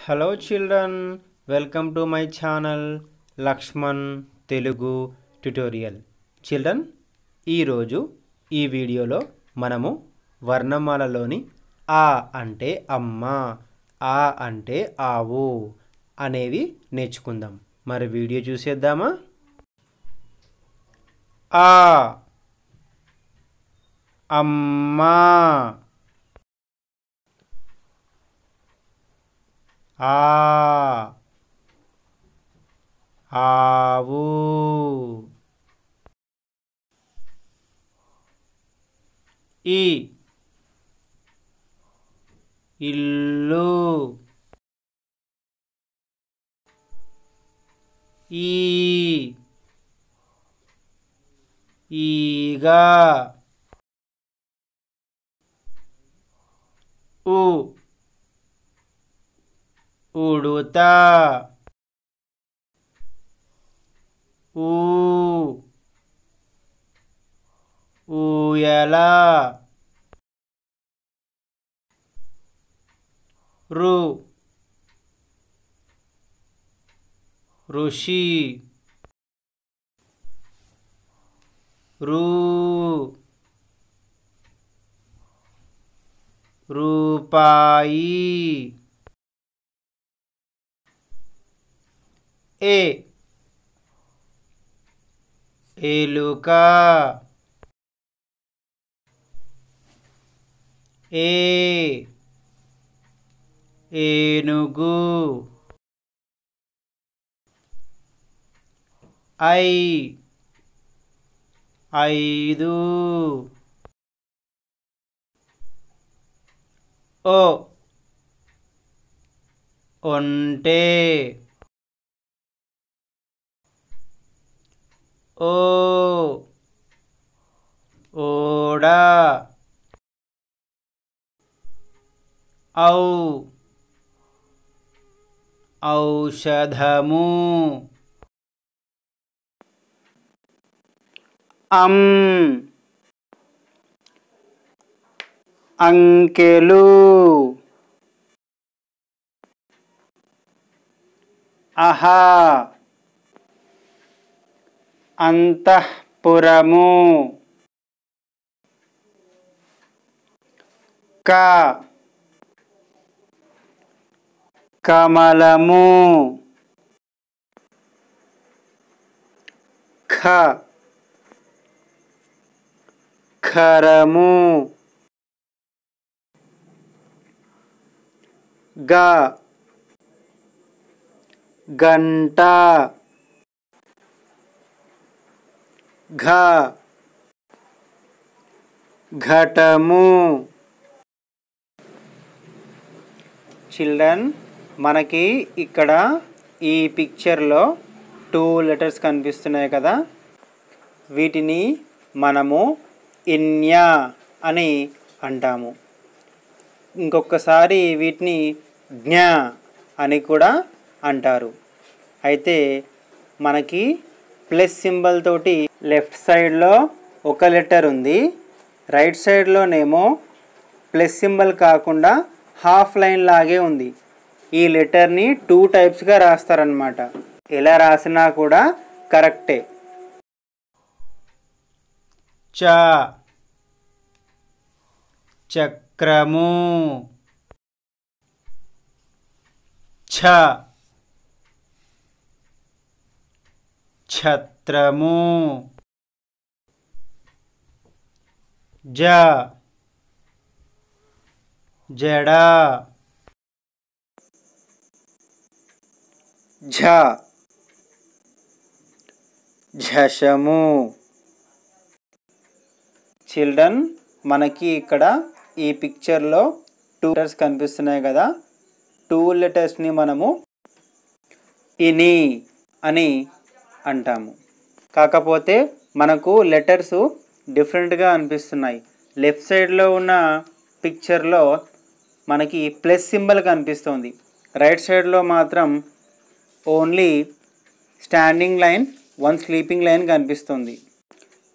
Hello children, welcome to my channel Laxman Telugu tutorial. Children, ఈ రోజు ఈ వీడియోలో మనము వర్ణమాలలోని ఆ అంటే అమ్మ, ఆ అంటే ఆవు అనేవి నేర్చుకుందాం. మరి వీడియో చూసేద్దామా? ఆ అమ్మా, ఆ ఆవు, ఈ ఇల్లు, ఈ ఈగా, ఉ ఉడుత, ఊ ఊయల, రు ఋషి, రు రూపాయి, ఏ ఎలుక, ఏ ఏనుగు, ఐ ఐదు, ఓ ఒంటె, ఓ ఓడ, ఔ ఔషధము, అంకెలు, అహ అంతఃపురము, క కమలము, ఖ ఖరము, గ గంట, ఘ ఘటము. చిల్డ్రన్, మనకి ఇక్కడ ఈ పిక్చర్లో 2 లెటర్స్ కనిపిస్తున్నాయి కదా, వీటిని మనము ఇన్య అని అంటాము. ఇంకొకసారి వీటిని జ్ఞ అని కూడా అంటారు. అయితే మనకి ప్లస్ సింబల్ తోటి లెఫ్ట్ సైడ్లో ఒక లెటర్ ఉంది, రైట్ సైడ్లోనేమో ప్లస్ సింబల్ కాకుండా హాఫ్ లైన్ లాగే ఉంది. ఈ లెటర్ని 2 టైప్స్గా రాస్తారనమాట. ఎలా రాసినా కూడా కరెక్టే. చ చక్రము, ఛ ఛత్రము, జ జడ, ఝ ఝషము. చిల్డ్రన్, మనకి ఇక్కడ ఈ పిక్చర్లో 2 లెటర్స్ కనిపిస్తున్నాయి కదా, 2 లెటర్స్ని మనము ఇని అని అంటాము. కాకపోతే మనకు లెటర్స్ డిఫరెంట్గా అనిపిస్తున్నాయి. లెఫ్ట్ సైడ్లో ఉన్న పిక్చర్లో మనకి ప్లస్ సింబల్ కనిపిస్తుంది, రైట్ సైడ్లో మాత్రం only standing line, 1 sleeping line కనిపిస్తుంది.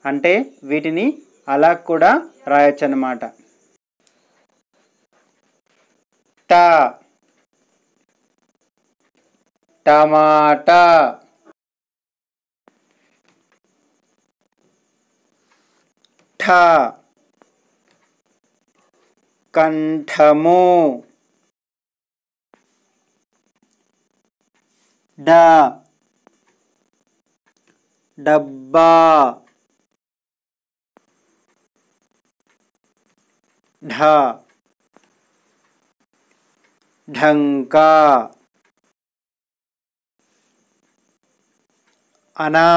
అంటే వీటిని అలా కూడా రాయొచ్చు అన్నమాట. ట టమాటా ఠ కంఠము డ డబ్బా ఢ ఢంకా అనా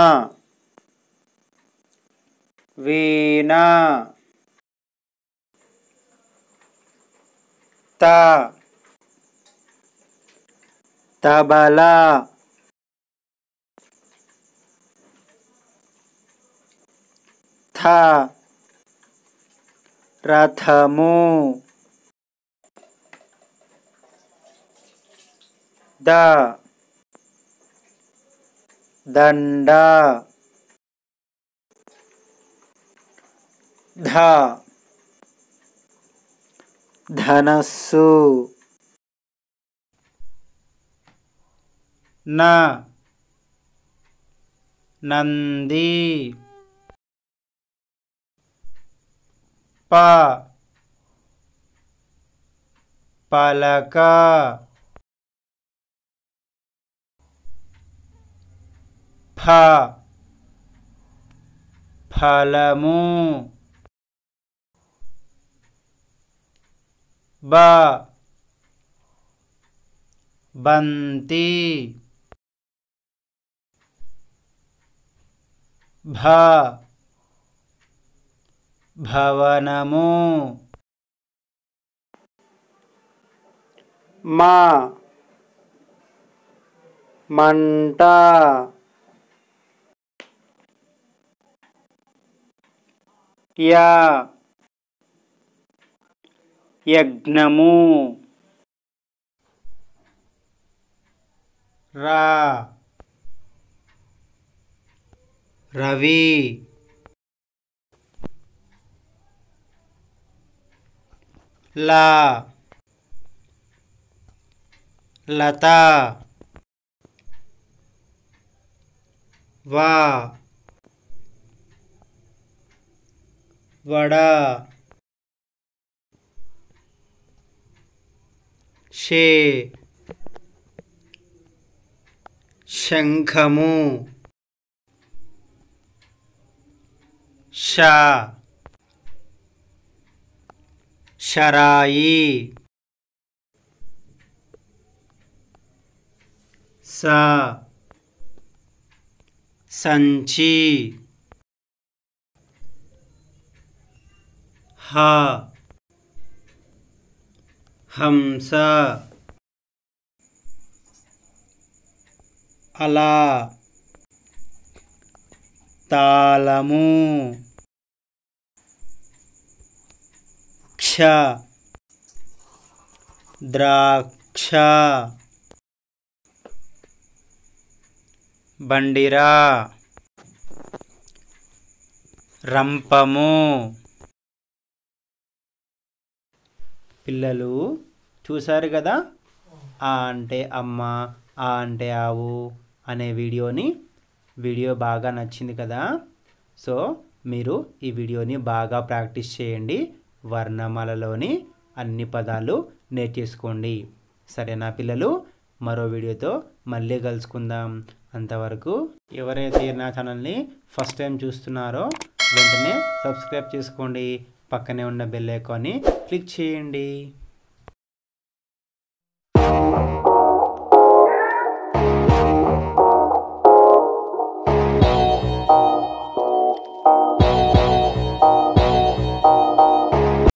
వీణ త తబలా థ రథము ద దండ ధ ధనస్సు న నంది ప పలక ఫ ఫలము బ బంతి భ భవనము మా మంట యా యజ్ఞము రా రవి లా లత వా వడ షే శంఖము ష షరాయి స సంచి హ హంస అలా తాళము క్ష ద్రాక్ష బండిరా రంపము. పిల్లలు చూశారు కదా, ఆ అంటే అమ్మ, ఆ అంటే ఆవు అనే వీడియో బాగా నచ్చింది కదా. సో మీరు ఈ వీడియోని బాగా ప్రాక్టీస్ చేయండి, వర్ణమాలలోని అన్ని పదాలు నేర్చేసుకోండి. సరేనా పిల్లలు? మరో వీడియోతో మళ్ళీ కలుసుకుందాం. అంతవరకు ఎవరైతే నా ఛానల్ని ఫస్ట్ టైం చూస్తున్నారో వెంటనే సబ్స్క్రైబ్ చేసుకోండి, పక్కనే ఉన్న బెల్ ఐకాన్ని క్లిక్ చేయండి.